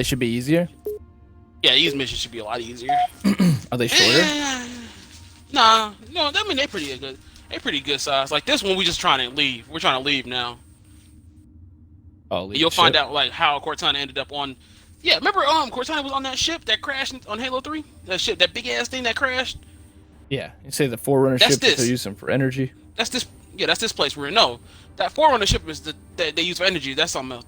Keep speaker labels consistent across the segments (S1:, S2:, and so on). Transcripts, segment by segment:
S1: It should be easier.
S2: Yeah, these missions should be a lot easier.
S1: Are they shorter?
S2: Nah, no. I mean, they pretty good. They pretty good size. Like this one, we just trying to leave. We're trying to leave now.
S1: Oh, leave
S2: You'll
S1: the
S2: find
S1: ship?
S2: out like how Cortana ended up on. Yeah, remember Cortana was on that ship that crashed on Halo 3? That ship, that big ass thing that crashed.
S1: Yeah, you say the Forerunner
S2: That's
S1: ship that
S2: this.
S1: they're using for energy.
S2: That's this. Yeah, that's this place we're in. No, that Forerunner ship is that they use for energy. That's something else.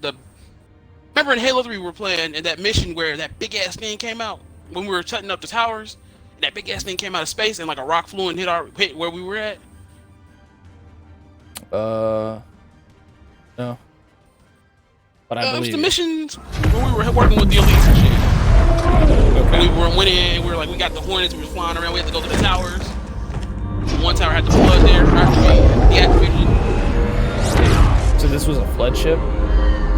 S2: Remember in Halo 3 we were playing in that mission where that big ass thing came out when we were shutting up the towers. And that big ass thing came out of space and like a rock flew and hit where we were at.
S1: No. But I
S2: It was
S1: believe
S2: the
S1: you.
S2: missions when we were working with the elites and shit.
S1: Okay.
S2: We went in. We were like, we got the Hornets. We were flying around. We had to go to the towers. One tower had the flood there. Deactivated.
S1: So this was a flood ship?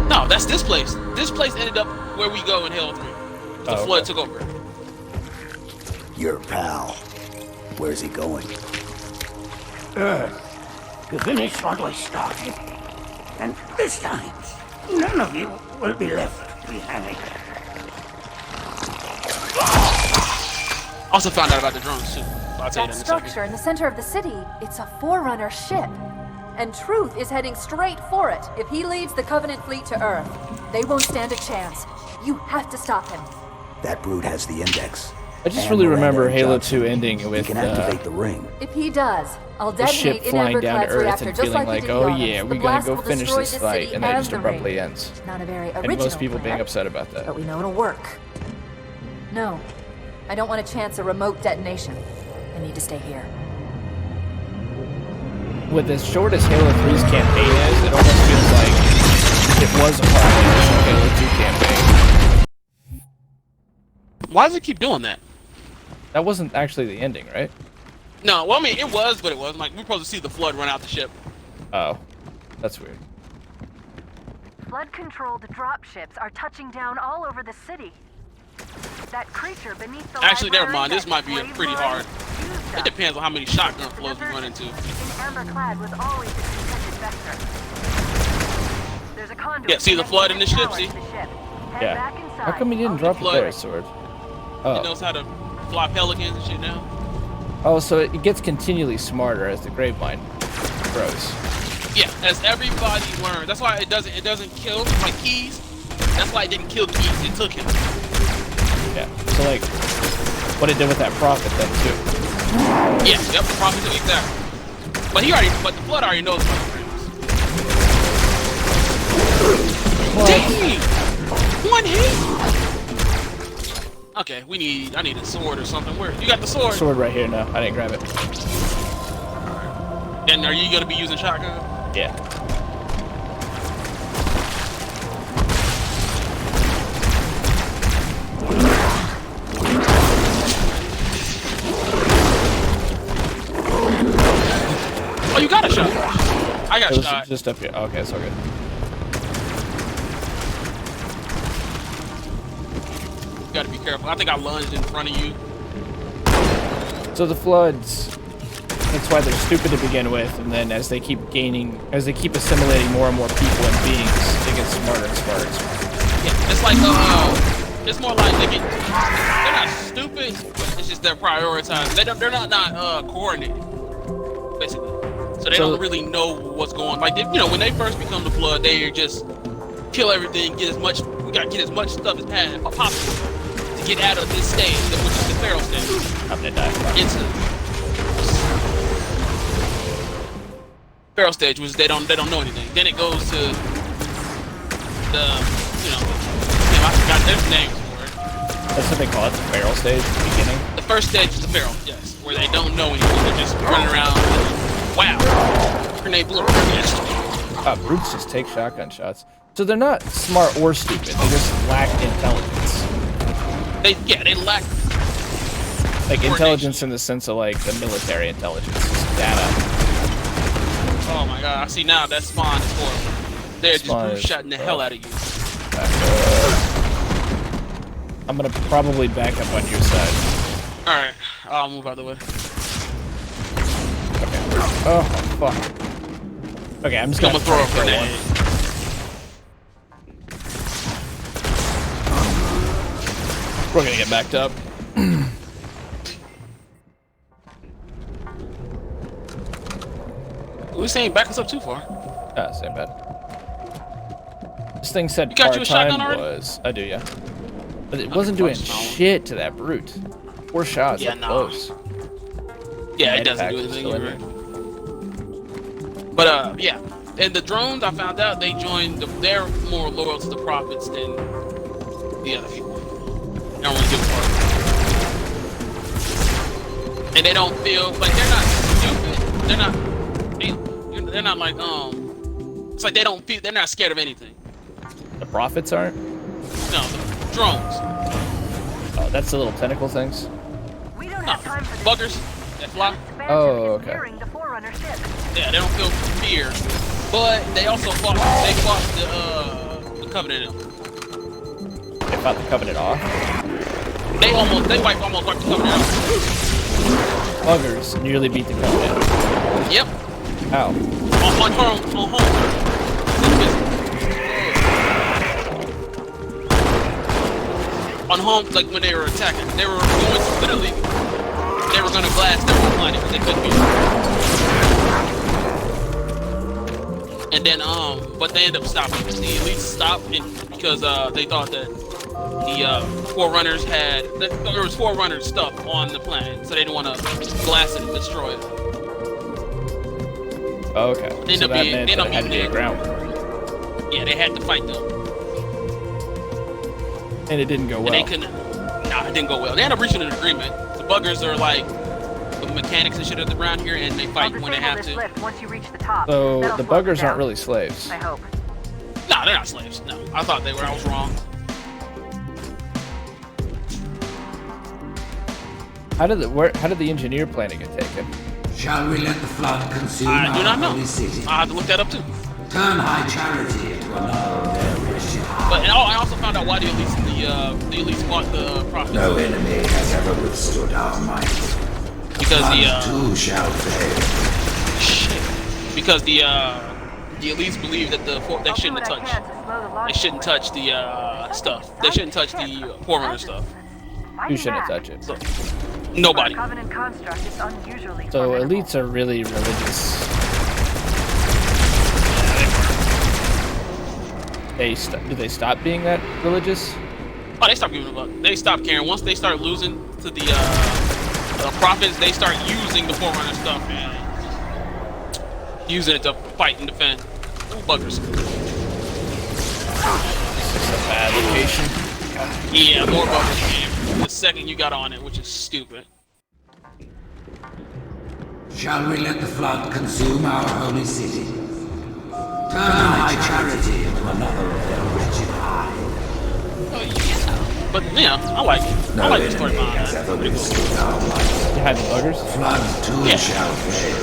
S2: No, that's this place. This place ended up where we go in Halo 3. The flood took over.
S3: Your pal. Where's he going?
S4: Earth, to finish what we started. And this time, none of you will be left behind.
S2: Also found out about the drones too. I'll tell you that
S5: That
S2: in a
S5: structure
S2: second.
S5: in the center of the city, it's a Forerunner ship. And Truth is heading straight for it. If he leads the Covenant fleet to Earth, they won't stand a chance. You have to stop him.
S3: That brute has the index.
S1: I just
S3: And
S1: really
S3: Miranda
S1: remember
S3: and
S1: Halo
S3: Johnson.
S1: 2 ending
S3: He
S1: with
S3: can activate the ring.
S5: If he does, I'll
S1: the ship
S5: detonate
S1: flying down to
S5: Inamberclad's
S1: Earth
S5: reactor
S1: and
S5: just
S1: feeling
S5: like
S1: like,
S5: we did
S1: oh
S5: Yonah.
S1: yeah,
S5: The
S1: we're gonna
S5: blast
S1: go
S5: will
S1: finish
S5: destroy
S1: this
S5: the
S1: fight,
S5: city
S1: and then it just
S5: the
S1: abruptly
S5: ring.
S1: ends.
S5: Not a very original
S1: And most people being
S5: plan,
S1: upset about that.
S5: but we know it'll work. No, I don't want to chance a remote detonation. I need to stay here.
S1: With as short as Halo 3's campaign is, it almost feels like it was a part of the original Halo 2 campaign.
S2: Why does it keep doing that?
S1: That wasn't actually the ending, right?
S2: No, well, I mean, it was, but it wasn't. Like, we were supposed to see the flood run out the ship.
S1: Oh, that's weird.
S6: Flood-controlled dropships are touching down all over the city. That creature beneath the
S2: Actually, never
S6: library
S2: mind. This
S6: that
S2: might be
S6: Blade
S2: pretty
S6: Lord
S2: hard.
S6: used
S2: It
S6: us.
S2: depends on how many shotgun flows we run into.
S6: Amberclad was always a contended vector. There's a conduit.
S2: Yeah, see the flood in the ship, see?
S6: Head
S1: Yeah.
S6: back inside.
S1: How come he didn't drop it
S2: Flood.
S1: there, Sword?
S2: He
S1: Oh.
S2: knows how to fly pelicans and shit now.
S1: Oh, so it gets continually smarter as the Gravemind grows.
S2: Yeah, as everybody learns. That's why it doesn't kill like Keys. That's why it didn't kill Keys. It took him.
S1: Yeah. So like, what it did with that prophet then too.
S2: Yeah, yep, probably took exactly. But the flood already knows about the dreams. Dang! One hit. Okay, I need a sword or something. Where you got the sword?
S1: Sword right here. No, I didn't grab it.
S2: And are you gonna be using shotgun?
S1: Yeah.
S2: Oh, you got a shot. I got
S1: It was
S2: shot.
S1: just up here. Okay, it's all good.
S2: You gotta be careful. I think I lunged in front of you.
S1: So the floods, that's why they're stupid to begin with, and then as they keep assimilating more and more people and beings, they get smarter and smarter and smarter.
S2: Yeah, it's like it's more like they're not stupid. It's just they're prioritized. They're not coordinated, basically. So they don't really know what's going on. Like when they first become the flood, they just kill everything, we gotta get as much stuff as possible to get out of this stage, which is the feral stage.
S1: I'm gonna die.
S2: Into feral stage, which they don't know anything. Then it goes to the I forgot there's names for it.
S1: That's what they call it, the feral stage, the beginning.
S2: The first stage is the feral, yes, where they don't know anything. They're just running around. Wow, grenade blew. Yes.
S1: Brutes just take shotgun shots. So they're not smart or stupid. They just lack intelligence.
S2: They lack
S1: Like intelligence in the sense of like the military intelligence, data.
S2: Oh my god! I see now that spawn is horrible. They're just
S1: Spawn
S2: brute
S1: is
S2: shotting the hell out of you.
S1: I'm gonna probably back up on your side.
S2: All right, I'll move out of the way.
S1: Okay. Oh fuck. Okay, I'm just gonna
S2: throw a
S1: one.
S2: grenade.
S1: We're gonna get backed up.
S2: We saying back us up too far.
S1: Ah, same bad. This thing said
S2: You got you a shotgun
S1: part-time
S2: already?
S1: was. I do, yeah. But it wasn't doing shit to that brute. 4 shots.
S2: Yeah,
S1: up
S2: nah.
S1: close.
S2: Yeah, it
S1: Med
S2: doesn't
S1: pack
S2: do
S1: is
S2: anything.
S1: still in
S2: You're
S1: there.
S2: right. But yeah, and the drones, I found out they joined. They're more loyal to the prophets than the other people. They don't really give a fuck, and they don't feel like they're not stupid. They're not. They're not like It's like they don't feel. They're not scared of anything.
S1: The prophets aren't?
S2: No, the drones.
S1: Oh, that's the little tentacle things?
S6: We don't
S2: No,
S6: have time for this.
S2: buggers that fly.
S6: Expansion
S1: Oh,
S6: is
S1: okay.
S6: nearing the Forerunner ship.
S2: Yeah, they don't feel fear, but they also fought. They fought the Covenant.
S1: They fought the Covenant off.
S2: They almost wiped the Covenant out.
S1: Buggers nearly beat the Covenant.
S2: Yep.
S1: How?
S2: On home. On home, like when they were attacking, they were going to literally, they were gonna blast their whole planet, but they couldn't do it. And then, but they ended up stopping. The elites stopped because they thought that the Forerunners there was Forerunner stuff on the planet, so they didn't want to blast it and destroy it.
S1: Oh, okay.
S2: They end
S1: So
S2: up
S1: that
S2: being-
S1: meant
S2: they end
S1: that
S2: up
S1: it had to
S2: being
S1: be a
S2: dead.
S1: ground.
S2: Yeah, they had to fight them.
S1: And it didn't go well.
S2: And they couldn't. Nah, it didn't go well. They ended up reaching an agreement. The buggers are like the mechanics and shit around here, and they
S6: I'll
S2: fight when they
S6: disable
S2: have
S6: this
S2: to.
S6: lift once you reach the top.
S1: So
S6: That'll
S1: the
S6: slow them
S1: buggers aren't
S6: down.
S1: really slaves.
S6: I hope.
S2: Nah, they're not slaves. No, I thought they were. I was wrong.
S1: How did the engineer planet get taken?
S7: Shall we let the flood consume
S2: I do
S7: our
S2: not know.
S7: holy city?
S2: I have to look that up too.
S7: Turn high charity into another of their wretched
S2: But and I also found out why the elites fought the prophets.
S7: No enemy has ever withstood our might.
S2: Because
S7: Flood too shall fail.
S2: shit. Because the elites believe that they
S6: I'll do
S2: shouldn't
S6: what
S2: have
S6: I
S2: touched.
S6: can to slow the launch
S2: They shouldn't
S6: delay.
S2: touch the stuff. They shouldn't touch the Forerunner stuff.
S1: Who shouldn't touch it?
S2: So,
S6: For a
S2: nobody.
S6: Covenant construct, it's unusually
S1: So
S6: formidable.
S1: elites are really religious. Did they stop being that religious?
S2: Oh, they stopped giving a fuck. They stopped caring. Once they start losing to the prophets, they start using the Forerunner stuff and using it to fight and defend. Ooh, buggers.
S1: It's a bad location.
S2: Yeah, more buggers came the second you got on it, which is stupid.
S7: Shall we let the flood consume our holy city? Turn high charity into another of their wretched hive.
S2: Oh yeah. But yeah, I like it. I like the story behind
S7: has
S2: that.
S7: ever withstood our might.
S1: You had the buggers?
S7: Flood too
S2: Yeah.
S7: shall fail.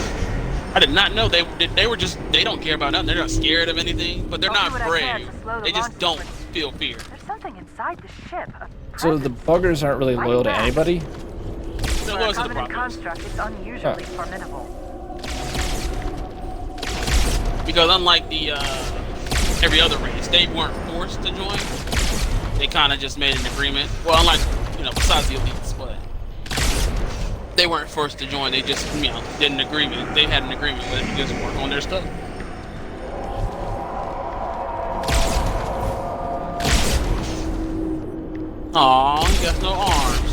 S2: I did not know they were just they don't care about nothing. They're not scared of anything, but they're
S6: I'll
S2: not
S6: do what I can
S2: brave.
S6: to slow the
S2: They just
S6: launch
S2: don't
S6: sequence.
S2: feel fear.
S6: There's something inside the ship. A
S1: So the
S6: presence.
S1: buggers aren't really loyal to anybody?
S2: They're
S6: For a
S2: loyal to the
S6: Covenant
S2: prophets.
S6: construct, it's unusually formidable.
S2: Because unlike the every other race, they weren't forced to join. They kind of just made an agreement. Well, unlike besides the elites, but they weren't forced to join. They just did an agreement. They had an agreement with it to just work on their stuff. Aw, he got no arms.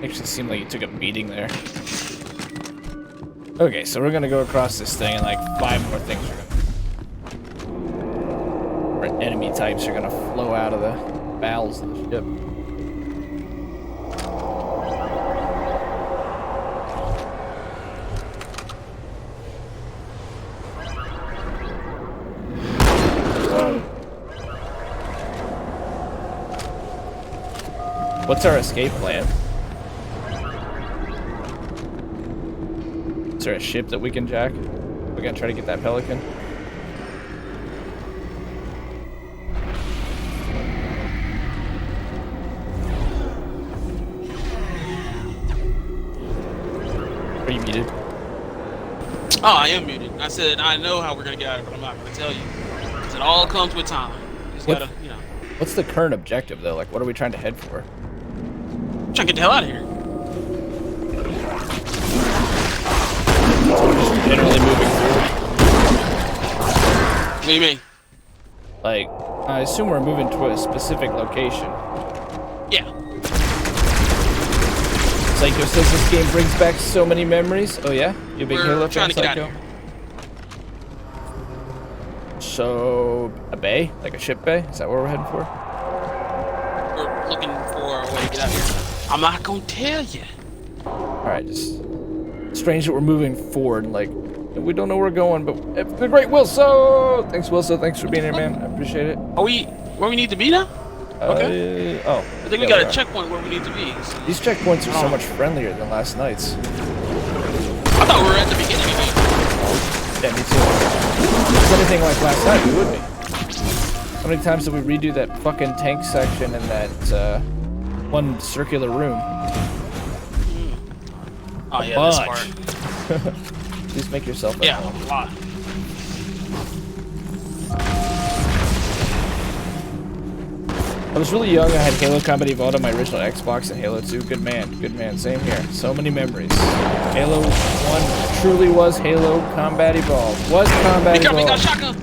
S1: Actually seemed like you took a beating there. Okay, so we're gonna go across this thing and like 5 more things are gonna... or enemy types are gonna flow out of the bowels of the ship. What's our escape plan? Is there a ship that we can jack? We're gonna try to get that Pelican. Are you muted?
S2: Oh, I am muted. I said I know how we're gonna get out of it, but I'm not gonna tell you. I said all comes with time. You just
S1: What-
S2: gotta, you know,
S1: What's the current objective though? Like, what are we trying to head for?
S2: try to get the hell out of here.
S1: Generally moving through.
S2: What do you mean?
S1: Like, I assume we're moving to a specific location.
S2: Yeah.
S1: Psycho says this game brings back so many memories. Oh yeah? You a big
S2: We're
S1: Halo
S2: trying
S1: fan,
S2: to get out
S1: Psycho?
S2: of here.
S1: So, a bay? Like a ship bay? Is that where we're heading for?
S2: We're looking for a way to get out of here. I'm not gonna tell you.
S1: Alright, just strange that we're moving forward. Like, we don't know where we're going, but it's the great Wilso! Thanks, Wilso. Thanks for being here, man. I appreciate it.
S2: Are we where we need to be now? Okay.
S1: Oh.
S2: I think we
S1: yeah,
S2: got
S1: we
S2: a
S1: are.
S2: checkpoint where we need to be.
S1: These checkpoints are so much friendlier than last night's.
S2: I thought we were at the beginning of it.
S1: Yeah, me too. If it was anything like last night, we would be. How many times did we redo that fucking tank section in that one circular room?
S2: Oh yeah, this
S1: Bunch.
S2: part.
S1: Please make yourself at
S2: Yeah,
S1: home.
S2: a lot.
S1: I was really young. I had Halo Combat Evolved on my original Xbox and Halo 2. Good man. Same here. So many memories. Halo 1 truly was Halo Combat Evolved. Was Combat
S2: Be careful, he got a
S1: Evolved.
S2: shotgun.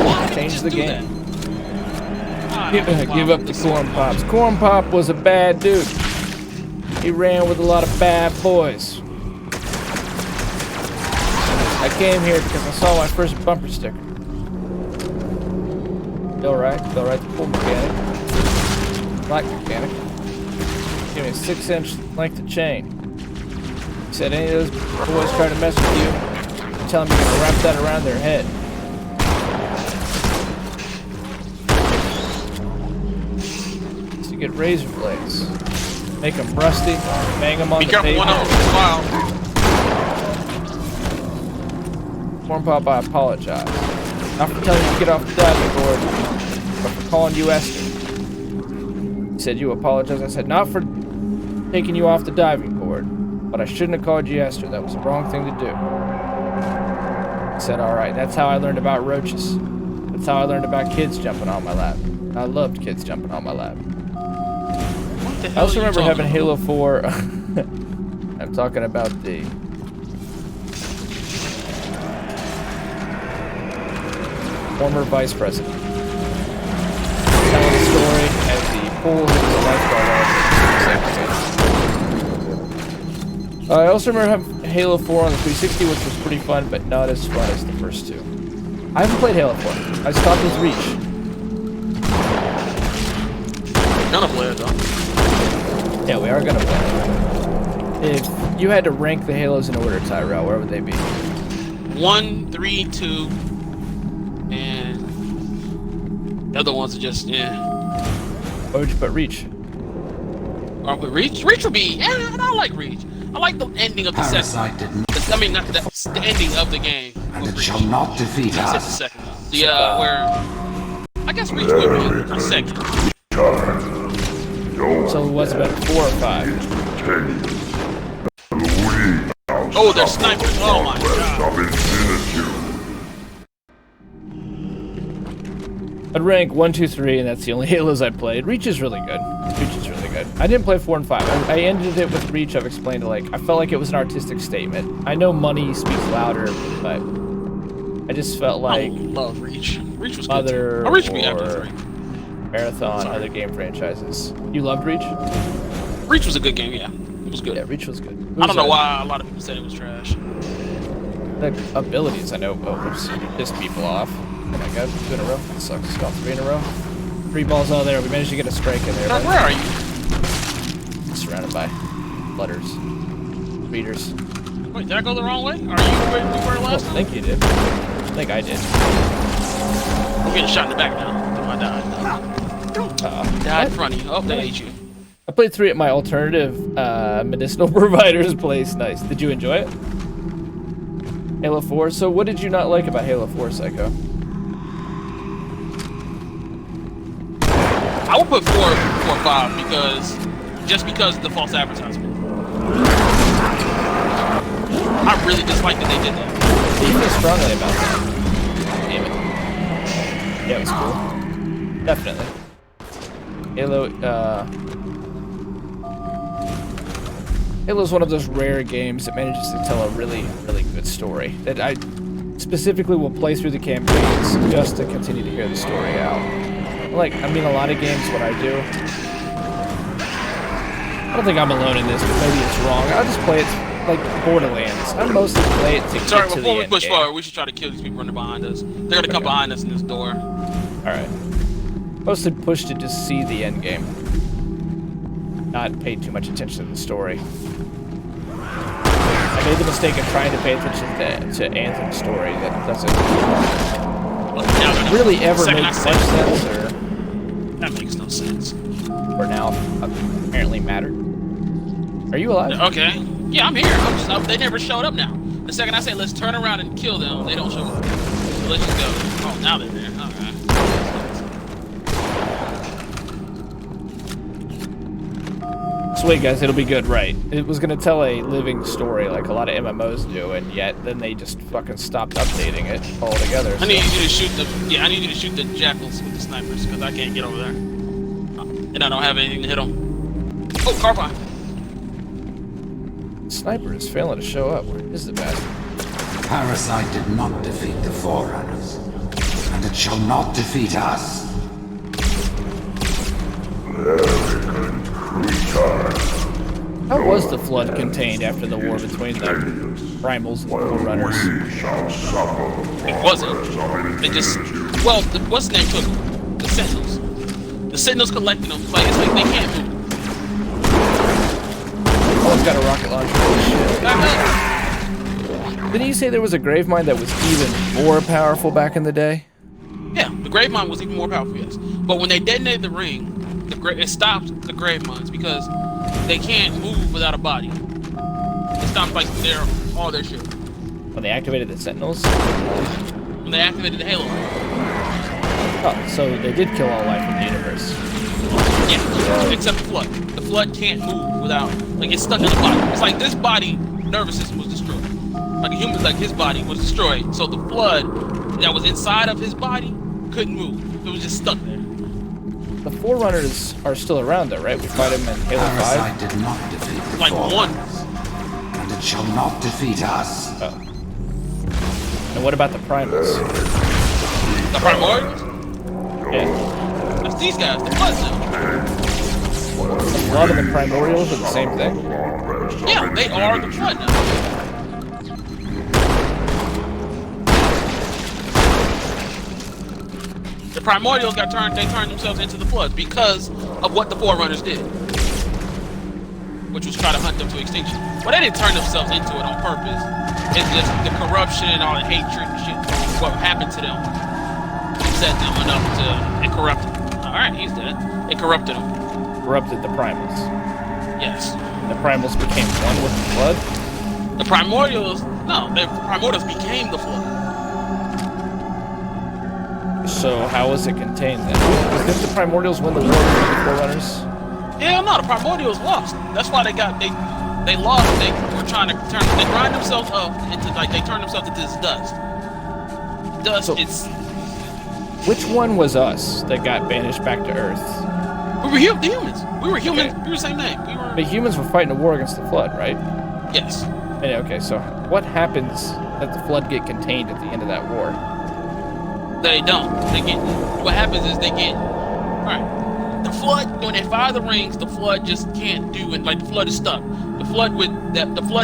S2: Why did he
S1: Change
S2: just
S1: the
S2: do
S1: game.
S2: that? I
S1: Give,
S2: don't know
S1: give
S2: why
S1: up the
S2: this-
S1: Corn Pops. Corn Pop was a bad dude. He ran with a lot of bad boys. I came here because I saw my first bumper sticker. Bill Wright, the pool mechanic. Black mechanic. Give me a 6-inch length of chain. He said any of those boys try to mess with you, tell them you're gonna wrap that around their head. So you get razor blades. Make them rusty, bang them on
S2: Be
S1: the
S2: careful, one of
S1: pavement.
S2: them is wild.
S1: Corn Pop, I apologize. Not for telling you to get off the diving board, but for calling you Esther. He said you apologize. I said not for taking you off the diving board, but I shouldn't have called you Esther. That was the wrong thing to do. He said, all right, that's how I learned about roaches. That's how I learned about kids jumping on my lap. I loved kids jumping on my lap.
S2: What the
S1: I
S2: hell
S1: also
S2: are you
S1: remember having
S2: talking
S1: Halo 4. I'm talking about the former vice president. Telling the story at the pool. He was a lifeguard. I also remember having Halo 4 on the 360, which was pretty fun, but not as fun as the first two. I haven't played Halo 4. I stopped with Reach.
S2: about? Gonna play it though.
S1: Yeah, we are gonna play. If you had to rank the Halos in order, Tyrell, where would they be?
S2: 1, 3, 2, and the other ones are just
S1: Where would you put Reach?
S2: Or put Reach. Reach would be. Yeah, I like Reach. I like the ending of the second.
S7: Parasite didn't,
S2: I mean, not the ending of the game.
S7: and
S2: with
S7: it
S2: Reach.
S7: shall not defeat
S2: I said the
S7: us.
S2: second. Where I guess Reach would be second.
S1: So it was about 4 or 5.
S2: Oh, they're snipers. Oh my god.
S1: I'd rank 1, 2, 3, and that's the only Halos I played. Reach is really good. I didn't play 4 and 5. I ended it with Reach. I've explained it. Like, I felt like it was an artistic statement. I know money speaks louder, but I just felt like
S2: I love Reach. Reach was good.
S1: Mother
S2: Oh, Reach would be after
S1: or
S2: 3.
S1: Marathon,
S2: Sorry.
S1: other game franchises. You loved Reach?
S2: Reach was a good game. Yeah, it was good.
S1: Yeah, Reach was good.
S2: I don't know why a lot of people said it was trash.
S1: The abilities, I know, whoops, pissed people off. Oh my god, 2 in a row. That sucks. Got 3 in a row. 3 balls out there. We managed to get a strike in there.
S2: Doug,
S1: but
S2: where are you?
S1: surrounded by letters, readers.
S2: Wait, did I go the wrong way? Are you where we were
S1: I
S2: last
S1: don't
S2: time?
S1: think you did. I think I did.
S2: I'm getting shot in the back now. Oh, I died. Died in front of you. Oh, they ate you.
S1: I played 3 at my alternative medicinal provider's place. Nice. Did you enjoy it? Halo 4. So what did you not like about Halo 4, Psycho?
S2: I would put 4 or 5 because of the false advertisement. I really dislike that they did that.
S1: You feel strongly about that. Damn cool. Definitely. Halo, Halo's one of those rare games that manages to tell a really, really good story. That I specifically will play through the campaigns just to continue to hear the story out. Like, I mean, a lot of games, what I do, I don't think I'm alone in this, but maybe it's wrong. I'll just play it like Borderlands. I mostly play it to get
S2: Sorry,
S1: to the
S2: before we
S1: end
S2: push
S1: game.
S2: forward, we should try to kill these people running behind us. They're gonna come behind us in this door.
S1: Alright. Mostly push to just see the end game. Not pay too much attention to the story. I made the mistake of trying to pay attention to Anthem's story. That doesn't really ever make much sense, or
S2: That makes no sense.
S1: for now apparently mattered. Are you alive?
S2: Okay. Yeah, I'm here. They never showed up now. The second I say let's turn around and kill them, they don't show up. So let's just go. Oh, now they're there. All right.
S1: So wait, guys, it'll be good, right? It was gonna tell a living story like a lot of MMOs do, and yet then they just fucking stopped updating it altogether.
S2: I need you to shoot the I need you to shoot the jackals with the snipers because I can't get over there, and I don't have anything to hit them. Oh, Carbine.
S1: Sniper is failing to show up. Where is the bastard?
S7: Parasite did not defeat the Forerunners, and it shall not defeat us.
S1: How was the Flood contained after the war between the Primals and the Forerunners?
S2: It wasn't. They just what's the name took them? The Sentinels. The Sentinels collected them. Like it's like they can't move.
S1: Oh, it's got a rocket launcher. Holy shit.
S2: Back up.
S1: Didn't you say there was a grave mine that was even more powerful back in the day?
S2: Yeah, the grave mine was even more powerful, yes. But when they detonated the ring, it stopped the grave mines because they can't move without a body. It stopped like all their shit.
S1: When they activated the Sentinels?
S2: When they activated the Halo ring.
S1: Oh, so they did kill all life in the universe.
S2: Yeah, except the Flood. The Flood can't move without, like, it's stuck in the body. It's like this body, nervous system was destroyed. Like a human's, like his body was destroyed. So the Flood that was inside of his body couldn't move. It was just stuck there.
S1: The Forerunners are still around though, right? We fight them in Halo 5.
S7: Parasite did not defeat the
S2: Like one.
S7: Forerunners, and it shall not defeat us.
S1: Oh. And what about the Primals?
S2: The Primordials?
S1: Yeah.
S2: That's these guys, the Floods now.
S1: A lot of the Primordials are the same thing?
S2: Yeah, they are the Flood now. The Primordials they turned themselves into the Floods because of what the Forerunners did. Which was try to hunt them to extinction. Well, they didn't turn themselves into it on purpose. It's just the corruption and all the hatred and shit. What happened to them set them enough to, it corrupted them. Alright, he's dead. It corrupted them.
S1: Corrupted the Primals.
S2: Yes.
S1: The Primals became one with the Flood?
S2: The Primordials, no, the Primordials became the Flood.
S1: So how was it contained then? Didn't the Primordials win the war with the Forerunners?
S2: Hell no, the Primordials lost. That's why they lost. They were trying to they grind themselves up into, like, they turned themselves into this dust. Dust,
S1: So-
S2: it's,
S1: Which one was us that got banished back to Earth?
S2: we were the humans. We were humans.
S1: Okay.
S2: We were the same name. We were,
S1: The humans were fighting a war against the Flood, right?
S2: yes.
S1: Yeah, okay, so what happens that the Flood get contained at the end of that war?
S2: They don't. What happens is they get, alright. The Flood, when they fire the rings, the Flood just can't do it. Like, the Flood is stuck. The Flood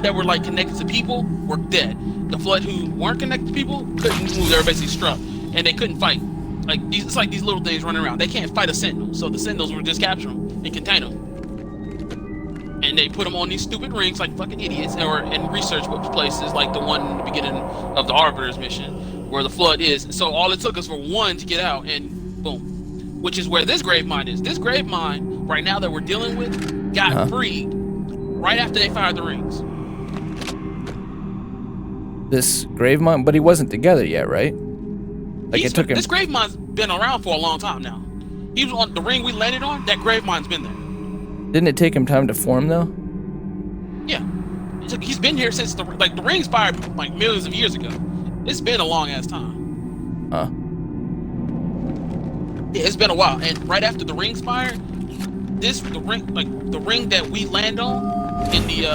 S2: that were, like, connected to people were dead. The Flood who weren't connected to people couldn't move. They were basically struck. And they couldn't fight. Like, it's like these little things running around. They can't fight a Sentinel. So the Sentinels would just capture them and contain them. And they put them on these stupid rings like fucking idiots, and research places like the one in the beginning of the Arbiter's mission where the Flood is. So all it took us for one to get out, and boom. Which is where this grave mine is. This grave mine, right now that we're dealing with, got freed right after they fired the rings.
S1: This grave mine, but he wasn't together yet, right? Like it took him.
S2: This grave mine's been around for a long time now. He was on the ring we landed on. That grave mine's been there.
S1: Didn't it take him time to form though?
S2: Yeah, he's been here since the rings fired like millions of years ago. It's been a long ass time.
S1: Huh.
S2: Yeah, it's been a while, and right after the rings fired, the ring that we land on in the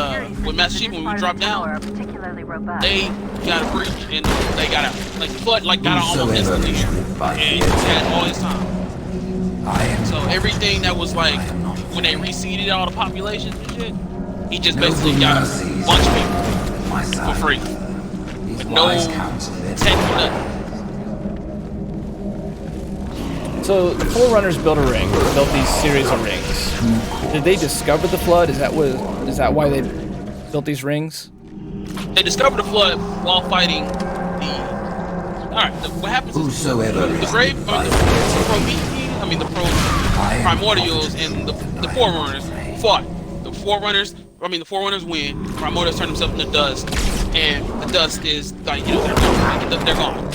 S2: with Master Chief when we dropped down, they got a breach and they got out. Like the flood, got out almost instantly, and had all this time. So everything that was like when they reseeded all the populations and shit, he just basically got a bunch of people for free. No technical nothing.
S1: So the Forerunners built a ring, built these series of rings. Did they discover the flood? Is that why they built these rings?
S2: They discovered the flood while fighting the. All right, what happens?
S7: Whosoever
S2: The grave, the primordials and the Forerunners fought. The Forerunners win. Primordials turn themselves into dust, and the dust is like they're gone.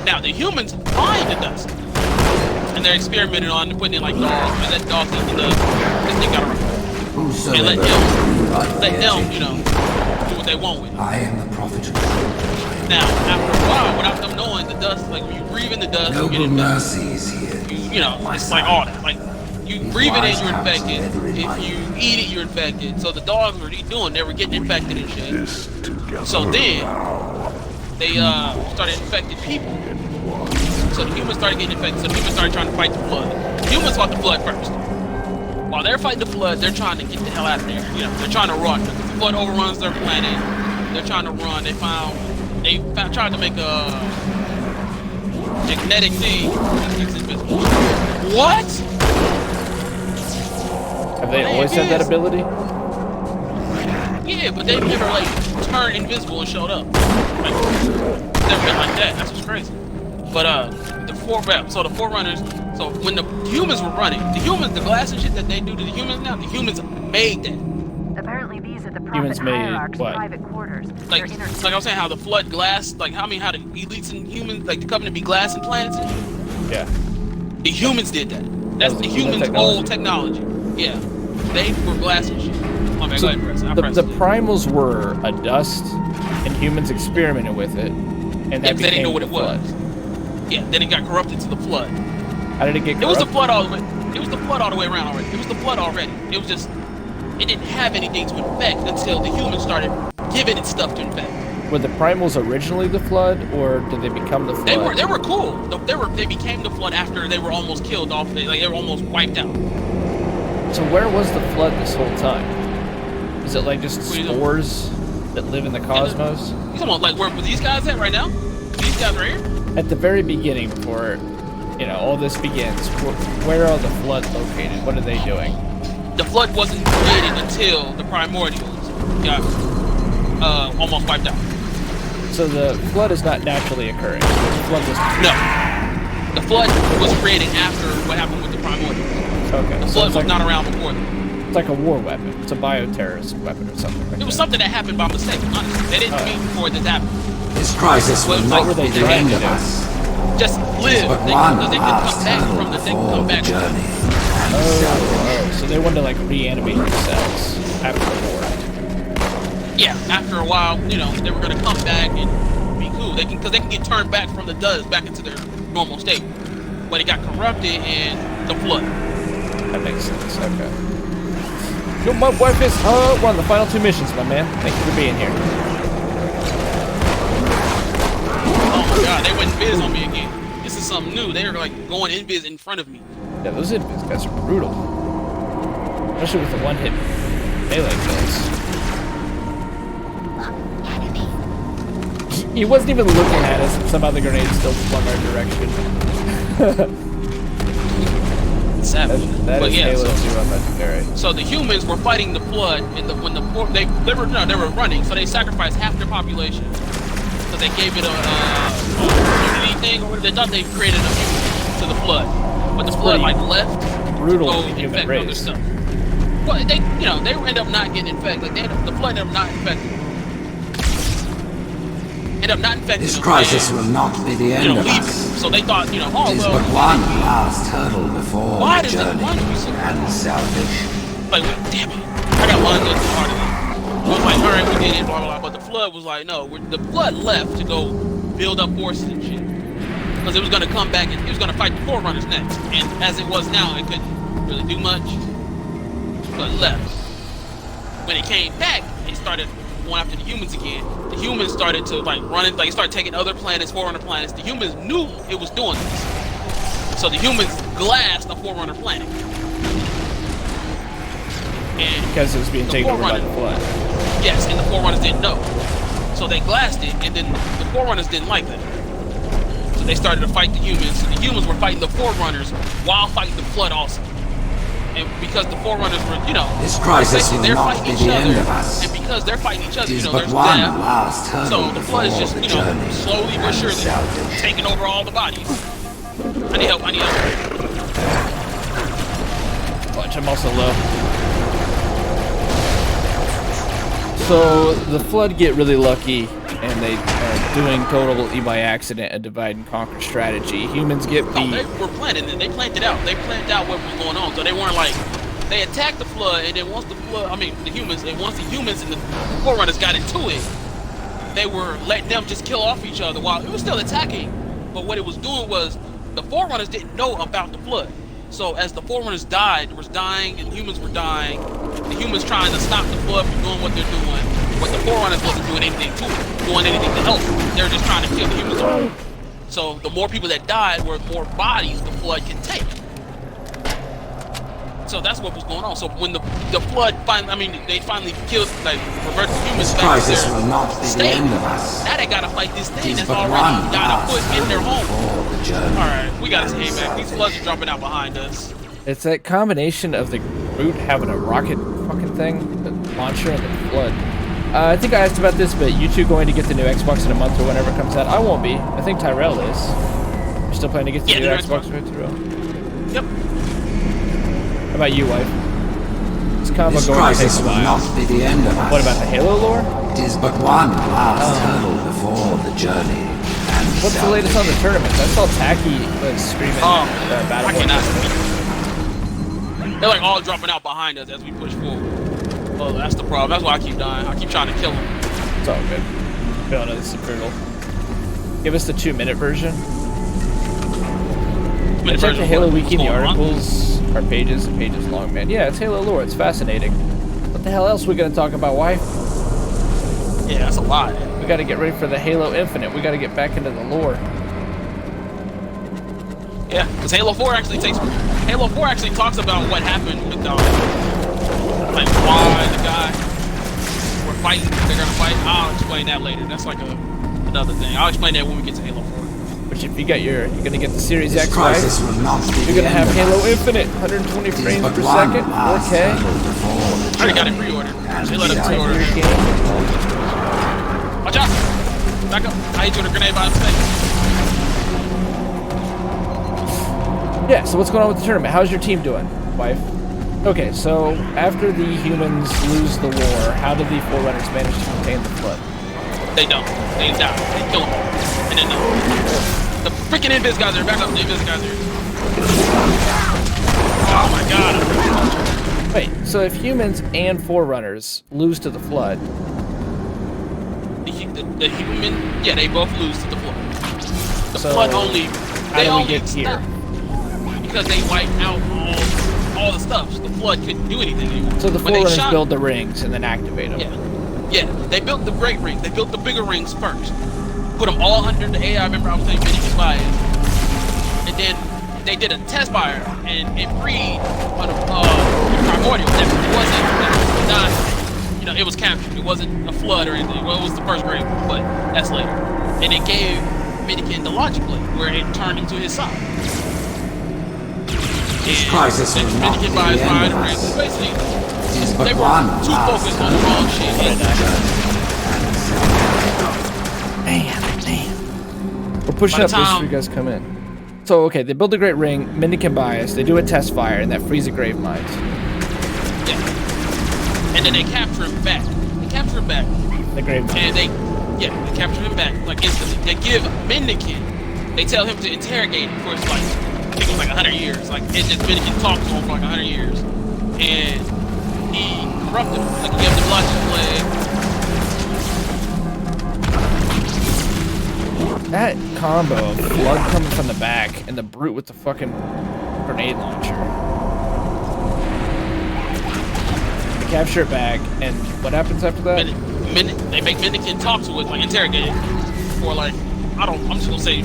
S2: Now the humans find the dust, and they're experimenting on putting in like dogs, and that dog this thing got around. And let them, do what they want with it.
S7: I am the prophet of
S2: Now, after a while, without them knowing, the dust, like when you breathe in the dust, you get
S7: noble
S2: infected.
S7: mercy is here.
S2: It's like all that. Like you breathe it in, you're infected. If you eat it, you're infected. So the dogs were doing, they were getting infected and shit. So then they started infecting people. So the humans started getting infected. So the humans started trying to fight the flood. The humans fought the flood first. While they're fighting the flood, they're trying to get the hell out of there. They're trying to run. The flood overruns their planet. They're trying to run. They tried to make a magnetic thing. It's invisible. What?
S1: Have they always had that ability?
S2: Yeah, but they never turned invisible and showed up. Never been like that. That's what's crazy. But the Forerunners. So when the humans were running, the glass and shit that they do to the humans now, the humans made that.
S6: Apparently these are the
S1: Humans
S6: prophet
S1: made
S6: hierarch's
S1: what?
S6: private quarters.
S2: Like I was saying, how the flood glass, how the elites and humans, the Covenant be glass and planets and shit.
S1: Yeah.
S2: The humans did that. That's the humans' old technology. Yeah. They were glass and shit. Oh, man,
S1: So
S2: go ahead, press.
S1: the primals were a dust, and humans experimented with it, and that
S2: They didn't
S1: became
S2: know what
S1: the
S2: it was.
S1: flood.
S2: Yeah, then it got corrupted to the flood.
S1: How did it get corrupted?
S2: It was the flood all the way. It was the flood all the way around already. It was the flood already. It was just, it didn't have anything to infect until the humans started giving it stuff to infect.
S1: Were the primals originally the flood, or did they become the flood?
S2: They were cool. They became the flood after they were almost killed off. They were almost wiped out.
S1: So where was the flood this whole time? Is it just spores that live in the cosmos?
S2: You talking about where these guys at right now? These guys right here?
S1: At the very beginning, before all this begins, where are the flood located? What are they doing?
S2: The flood wasn't created until the primordials got almost wiped out.
S1: So the flood is not naturally occurring. The flood was
S2: No. The flood was created after what happened with the primordials.
S1: okay.
S2: The
S1: So
S2: flood
S1: it's
S2: was not around before then.
S1: It's like a war weapon. It's a bioterrorist weapon or something. Like
S2: It was
S1: that.
S2: something that happened by mistake, honestly. They didn't mean for it to happen.
S7: This crisis will
S2: What
S7: not
S1: were
S7: be
S1: they
S7: the
S1: trying
S7: end
S1: to
S7: of
S1: do?
S7: us.
S2: Just live.
S7: But
S2: They
S7: one
S2: can
S7: last
S2: come back
S7: hurdle
S2: from the. They can
S7: before
S2: come
S7: the
S2: back.
S7: journey.
S1: Oh, so they wanted to reanimate themselves after the war.
S2: Yeah. After a while, they were gonna come back and be cool. Because they can get turned back from the dust back into their normal state. But it got corrupted in the flood.
S1: That makes sense. Okay. My wife is one of the final 2 missions, my man. Thank you for being here.
S2: Oh my god, they went invis on me again. This is something new. They were going invis in front of me.
S1: Yeah, those invis guys are brutal. Especially with the one-hit melee kills. He wasn't even looking at us, and somehow the grenade still flung our direction.
S2: Savage.
S1: That
S2: But
S1: is
S2: yeah,
S1: Halo 2 on Legendary.
S2: so the humans were fighting the flood, and they were running, so they sacrificed half their population. So they gave it a immunity thing, or whatever. They thought they created an immunity to the flood, but the flood left.
S1: Brutal
S2: to
S1: to
S2: go
S1: the human
S2: infect other
S1: race.
S2: stuff. Well, they end up not getting infected. The flood ended up not infecting. End up not infecting.
S7: This
S2: them
S7: crisis
S2: and,
S7: will not be the end of
S2: leave.
S7: us.
S2: So they thought,
S7: It is but one last hurdle before
S2: Why
S7: the
S2: does it-
S7: journey
S2: why do you so-
S7: and salvation.
S2: Damn it. I got one good part of it. I was like, alright, we did it, blah, blah, blah. But the flood was like, no. The flood left to go build up forces and shit. because it was going to come back and he was going to fight the Forerunners next. And as it was now, it couldn't really do much, but left. When it came back, it started going after the humans again. The humans started to like run it, like started taking other planets, Forerunner planets. The humans knew it was doing this, so the humans glassed a Forerunner planet. And
S1: Because it was being taken over by the flood.
S2: yes, and the Forerunners didn't know. So they glassed it, and then the Forerunners didn't like that. So they started to fight the humans. So the humans were fighting the Forerunners while fighting the Flood also. And because the Forerunners were, you know,
S7: This crisis will
S2: they're
S7: not
S2: fighting
S7: be
S2: each
S7: the end
S2: other,
S7: of us.
S2: and because they're fighting each other,
S7: It
S2: you
S7: is
S2: know,
S7: but
S2: there's
S7: one
S2: death.
S7: last hurdle
S2: So the Flood is
S7: before
S2: just,
S7: the
S2: you know,
S7: journey
S2: slowly but
S7: and
S2: surely
S7: salvage.
S2: taking over all the bodies. I need help, I need help.
S1: Watch, I'm also low. So the flood get really lucky, and they are doing totally by accident a divide and conquer strategy. Humans get
S2: No,
S1: beat.
S2: they were planning it. They planned it out. They planned out what was going on. So they weren't like, they attacked the Flood, and then once the Flood, I mean the humans, and once the humans and the Forerunners got into it, they were letting them just kill off each other while it was still attacking. But what it was doing was, the Forerunners didn't know about the Flood. So as the Forerunners was dying, and humans were dying, the humans trying to stop the Flood from doing what they're doing, but the Forerunners wasn't doing anything doing anything to help. They were just trying to kill the humans off. So the more people that died were more bodies the Flood can take. So that's what was going on. So when the Flood they finally killed, like, reverted the humans
S7: This
S2: back to
S7: crisis
S2: their
S7: will not be the
S2: state.
S7: end of us.
S2: Now they gotta fight this
S7: It
S2: thing
S7: is
S2: that's
S7: but
S2: already
S7: one
S2: got a
S7: last
S2: foot in their
S7: hurdle
S2: home.
S7: before the journey.
S2: Alright, we gotta
S7: and
S2: stay back. These
S7: salvage.
S2: Floods are jumping out behind us.
S1: It's that combination of the Groot having a rocket fucking thing, the launcher, and the flood. I think I asked about this, but you two going to get the new Xbox in a month or whenever it comes out? I won't be. I think Tyrell is. You're still planning to get the
S2: Yeah,
S1: new
S2: the
S1: Xbox,
S2: Xbox.
S1: right, Tyrell?
S2: Yep.
S1: How about you, wife? This combo
S7: This
S1: going to take
S7: crisis
S1: a
S7: will
S1: while.
S7: not be the end of us.
S1: What about the Halo lore?
S7: It is but one last hurdle before the journey. And
S1: What's the latest on the tournaments? I saw Tacky screaming
S2: I
S1: Battleborn.
S2: cannot. They're like all dropping out behind us as we push forward. Oh, that's the problem. That's why I keep dying. I keep trying to kill them.
S1: It's all good. No, this is brutal. Give us the 2-minute version. I checked the Halo Wiki, the articles are pages and pages long, man. Yeah, it's Halo lore. It's fascinating. What the hell else are we going to talk about, wife?
S2: Yeah, that's a lot.
S1: We got to get ready for the Halo Infinite. We got to get back into the lore.
S2: Yeah, because Halo 4 actually talks about what happened with like why the guy we're fighting. They're gonna fight. I'll explain that later. That's like another thing. I'll explain that when we get to Halo 4.
S1: Which if you got you're gonna get the Series
S7: This
S1: X,
S7: crisis
S1: right?
S7: will not be
S1: You're
S7: the
S1: gonna
S7: end
S1: have
S7: of
S1: Halo
S7: us.
S1: Infinite, 120
S7: It is
S1: frames
S7: but
S1: per
S7: one
S1: second,
S7: last
S1: 4K.
S7: hurdle before the
S2: I already got it
S7: journey
S2: pre-ordered.
S7: and
S2: They let us
S7: salvage.
S2: pre-order it. Watch out! Back up! I hit you with a grenade by mistake.
S1: Yeah, so what's going on with the tournament? How's your team doing, wife? Okay, so after the humans lose the war, how did the Forerunners manage to contain the flood?
S2: They don't. They die. They kill them. And then the freaking Invis guys are back up. The Invis guys are. Oh my god.
S1: Wait, so if humans and Forerunners lose to the flood,
S2: The human, yeah, they both lose to the flood. The
S1: So,
S2: flood only,
S1: how
S2: they
S1: do we
S2: only
S1: get here?
S2: stop because they wiped out all the stuff. So the flood couldn't do anything anymore.
S1: so the
S2: When they
S1: Forerunners
S2: shot-
S1: build the rings and then activate them.
S2: Yeah, they built the great rings. They built the bigger rings first. Put them all under the AI. I remember I was saying Vinny Bias. And then they did a test fire, and it freed one of Primordial. It wasn't not, you know, it was captured. It wasn't a flood or anything. Well, it was the first grade, but that's later. And it gave Minikin the logic blade, where it turned into his side.
S7: This
S2: And
S7: crisis
S2: then
S7: will not be
S2: Minikin
S7: the
S2: by his
S7: end
S2: fire
S7: of
S2: to
S7: us.
S2: raise. Basically,
S7: It is but
S2: they were
S7: one
S2: too
S7: last
S2: focused on the
S7: hurdle
S2: wrong shit.
S7: before the journey.
S1: Man. We're pushing
S2: By
S1: up
S2: the
S1: this
S2: time-
S1: so you guys come in. So, okay, they build a great ring, Minikin bias, they do a test fire, and that frees a grave mines.
S2: Yeah. And then they capture him back. They capture him back.
S1: The grave mines.
S2: And they capture him back, like, instantly. They give Minikin, they tell him to interrogate him for his, like, I think it was like 100 years. Like, it just Minikin talked to him for like 100 years. And he corrupted him. Like, he gave him the logic blade.
S1: That combo of Flood coming from the back and the Brute with the fucking grenade launcher. They capture it back, and what happens after that?
S2: They make Minikin talk to it, like interrogate it, or like I'm just gonna say,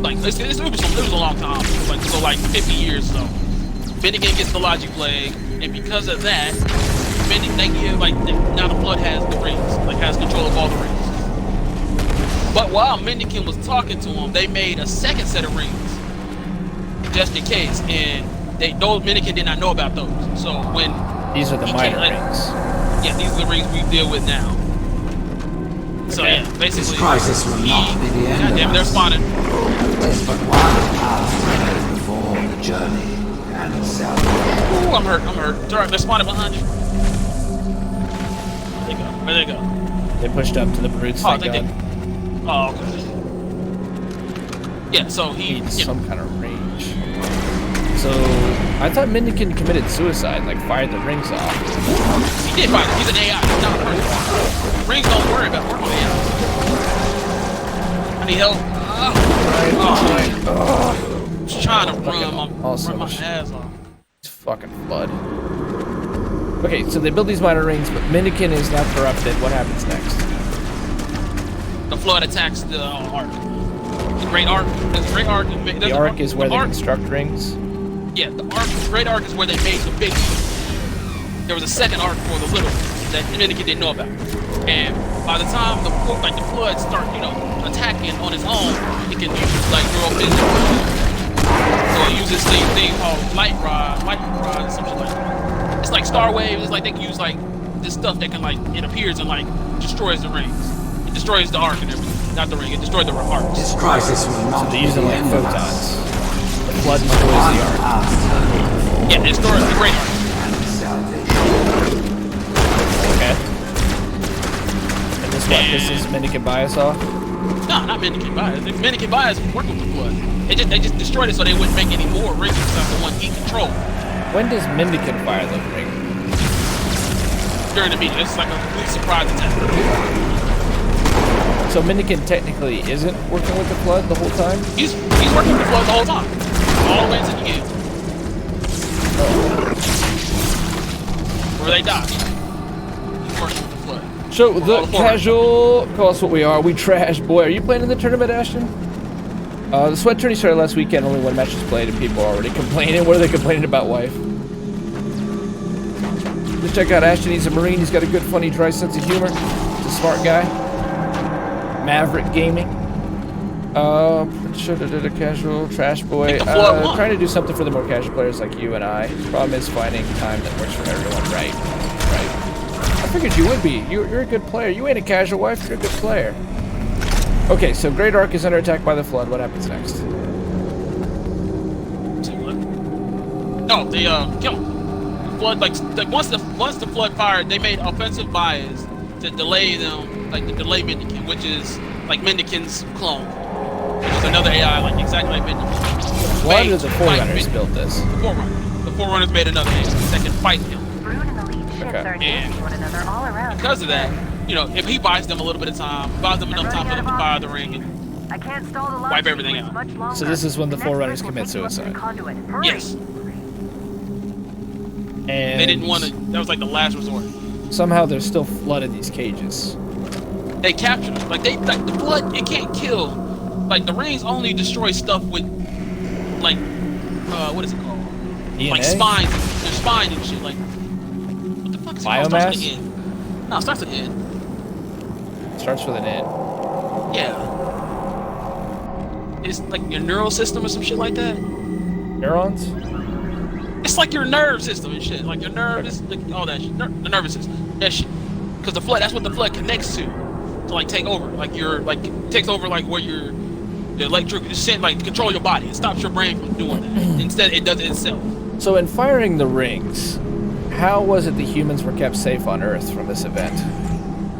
S2: like it was a long time, like so like 50 years or so. Minikin gets the Logic Blade, and because of that, they give now the Flood has the rings, like has control of all the rings. But while Minikin was talking to him, they made a second set of rings, just in case, and those Minikin did not know about those. So when
S1: these are the minor rings.
S2: Yeah, these are the rings we deal with now. So yeah, basically,
S7: This crisis will not be the end.
S2: goddamn, they're spawning.
S7: There's but one path to take before the journey and salvation.
S2: Ooh, I'm hurt. It's alright, they're spawning behind you. Where they go?
S1: They pushed up to the Brutes.
S2: Oh,
S1: Thank
S2: they
S1: God.
S2: did. Oh, okay. Yeah, so he
S1: Needs some kind of range. So I thought Minikin committed suicide, like fired the rings off.
S2: He did fire. He's an AI. He's not a person. Rings don't worry about work on AI. I need help. Just trying to run my ass off.
S1: It's fucking Flood. Okay, so they build these minor rings, but Minikin is now corrupted. What happens next?
S2: The Flood attacks the Ark. The Great Ark. There's a Great Ark.
S1: The Ark is where they construct rings.
S2: Yeah, the Great Ark is where they made the big one. There was a second Ark for the little one that Minikin didn't know about. And by the time the Flood start, attacking on its own, it can use neural physics. So it uses this thing called light rod, some shit like that. It's like Star Waves. It's like they can use this stuff that can it appears and destroys the rings. It destroys the Ark and everything. Not the ring. It destroyed the Ark.
S7: This crisis will not
S1: So they're
S7: be
S1: using
S7: the
S1: like
S7: end of
S1: photons.
S7: us.
S1: The Flood destroys the Ark.
S2: Yeah, it destroys the Great Ark.
S1: Okay. And this is Minikin bias off?
S2: No, not Minikin bias. Minikin bias work with the Flood. They just destroyed it so they wouldn't make any more rings except the one he controlled.
S1: When does Minikin fire the ring?
S2: During the meeting, it's like a complete surprise attack.
S1: So Minikin technically isn't working with the Flood the whole time?
S2: He's working with the Flood the whole time. All the way to the end. Where they die. He's working with the Flood.
S1: So the casual, call us what we are. We trash. Boy, are you playing in the tournament, Ashton? The sweat tourney started last weekend. Only one match was played, and people are already complaining. What are they complaining about, wife? Just check out Ashton. He's a Marine. He's got a good, funny, dry sense of humor. He's a smart guy. Maverick Gaming. Casual trash boy. Trying to do something for the more casual players like you and I. Problem is finding time that works for everyone. Right. I figured you would be. You're a good player. You ain't a casual wife. You're a good player. Okay, so Great Ark is under attack by the Flood. What happens next?
S2: No, they kill him. Flood once the Flood fired, they made offensive bias to delay them, to delay Minikin, which is like Minikin's clone, which is another AI exactly like Minikin.
S1: Why did the Forerunners build this?
S2: The Forerunners made another AI that can fight him.
S6: Brood and the lead ships are engaging one another all around.
S2: Because of that, if he buys them a little bit of time, buys them enough time for them to fire the ring and
S6: I can't stall the
S2: wipe everything out.
S6: So
S1: this is when the Forerunners commit suicide.
S2: Yes.
S1: And
S2: they didn't want to. That was like the last resort.
S1: Somehow there's still Flood in these cages.
S2: They captured them. The Flood, it can't kill. The rings only destroy stuff with what is it called?
S1: DNA?
S2: Spines. Their spine and shit. What the fuck is it called?
S1: Biomass?
S2: Starts with an N. No, it starts with an N.
S1: Starts with an N.
S2: Yeah. It's like your neural system or some shit like that.
S1: Neurons?
S2: It's like your nerve system and shit. Like your nerve, all that shit. The nervous system. That shit. Because the Flood, that's what the Flood connects to take over. Takes over where the electric control your body. It stops your brain from doing that. Instead, it does it itself.
S1: So in firing the rings, how was it the humans were kept safe on Earth from this event?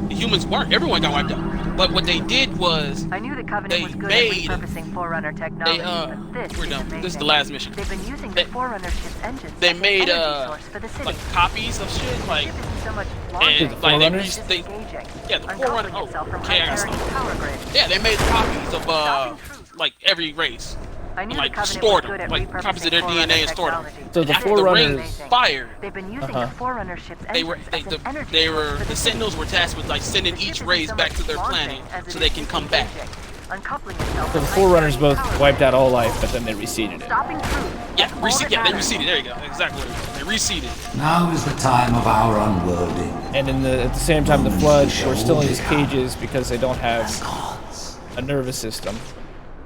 S2: The humans weren't. Everyone got wiped out. But what they did was
S6: I knew the Covenant was good at repurposing Forerunner technology, but this
S2: we're
S6: is
S2: done.
S6: amazing.
S2: This is the last mission.
S6: They've been using the Forerunner ship's engines
S2: They
S6: as an
S2: made
S6: energy source for the city.
S2: copies of shit
S6: The ship isn't so much
S2: And
S1: The
S2: like
S1: Forerunners?
S2: yeah, the Forerunner. Oh, okay, I got stuff.
S6: Power grid.
S2: Yeah, they made copies of like every race.
S6: I knew
S2: Like
S6: the Covenant
S2: stored
S6: was good
S2: them,
S6: at
S2: like copies of their
S6: repurposing
S2: DNA and stored them.
S6: technology.
S1: So the
S2: After the ring
S1: Forerunners,
S2: fired,
S6: They've been using
S1: Uh-huh.
S6: the Forerunner ship's
S2: they were
S6: engines
S2: they,
S6: as an energy
S2: they
S6: source
S2: were
S6: for
S2: the Sentinels were tasked with like sending
S6: The
S2: each
S6: ship
S2: race
S6: isn't
S2: back
S6: so
S2: to
S6: much
S2: their
S6: launching
S2: planet
S6: as it
S2: so they
S6: is
S2: can
S6: using
S2: come back.
S6: physics, uncoupling itself
S1: so the
S6: from
S1: Forerunners
S6: high-energy
S1: both
S6: power
S1: wiped
S6: grids.
S1: out all life, but then they reseeded it.
S6: Stopping truth.
S2: Yeah,
S6: All that
S2: yeah, they
S6: matters.
S2: reseeded. There you go. Exactly. They reseeded.
S7: Now is the time of our unworthy.
S1: And at the same time, the Flood were still in these cages because they don't have a nervous system,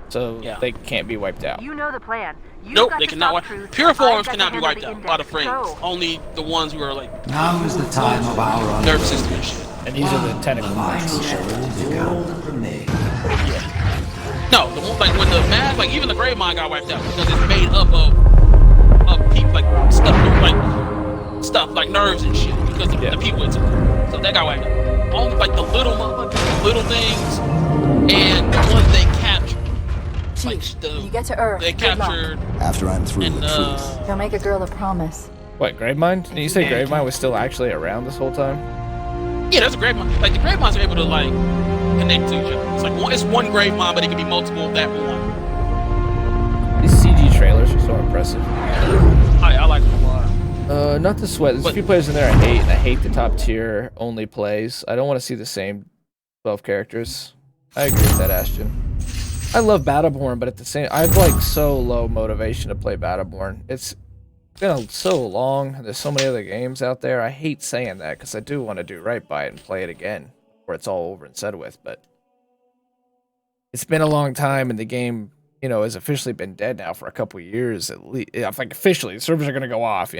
S1: so
S2: Yeah.
S1: they can't be wiped out.
S6: You know the plan. You've
S2: Nope,
S6: got
S2: they
S6: to
S2: cannot
S6: stop
S2: wipe.
S6: truth.
S2: Pure
S6: I've
S2: forms
S6: got to
S2: cannot be
S6: handle
S2: wiped
S6: the
S2: out by the
S6: index.
S2: frames.
S6: Go.
S2: Only the ones who are like
S7: Now is the time of our unworthy.
S2: nervous system and shit.
S1: And these are the tentacle
S7: Vital
S1: ones.
S7: shells golden from me.
S2: No, the one, like when the mask, like even the Grave Mine got wiped out because it's made up of people like stuff like nerves and shit because of
S1: Yeah.
S2: the people it took. So that got wiped out. Only like the little motherfuckers, little things, and the ones they captured. Like
S5: Chief,
S2: the
S5: when you get to Earth,
S2: they
S5: good luck.
S2: captured
S3: After I'm through
S2: and
S3: with truth,
S5: Don't make a girl a promise.
S1: What, Gravemind? Did you say Gravemind was still actually around this whole time?
S2: yeah, there's a Grave Mine. Like the Grave Mines are able to like connect to each other. It's like it's one Grave Mine, but it can be multiple of that one.
S1: These CG trailers are so impressive.
S2: I like them a lot.
S1: Not the sweat. There's a
S2: But-
S1: few players in there I hate, and I hate the top tier only plays. I don't want to see the same 12 characters. I agree with that, Ashton. I love Battleborn, but at the same, I have like so low motivation to play Battleborn. It's been so long. There's so many other games out there. I hate saying that because I do want to do right by it and play it again, where it's all over and said with. But it's been a long time, and the game, has officially been dead now for a couple years at least. Like officially, the servers are gonna go off,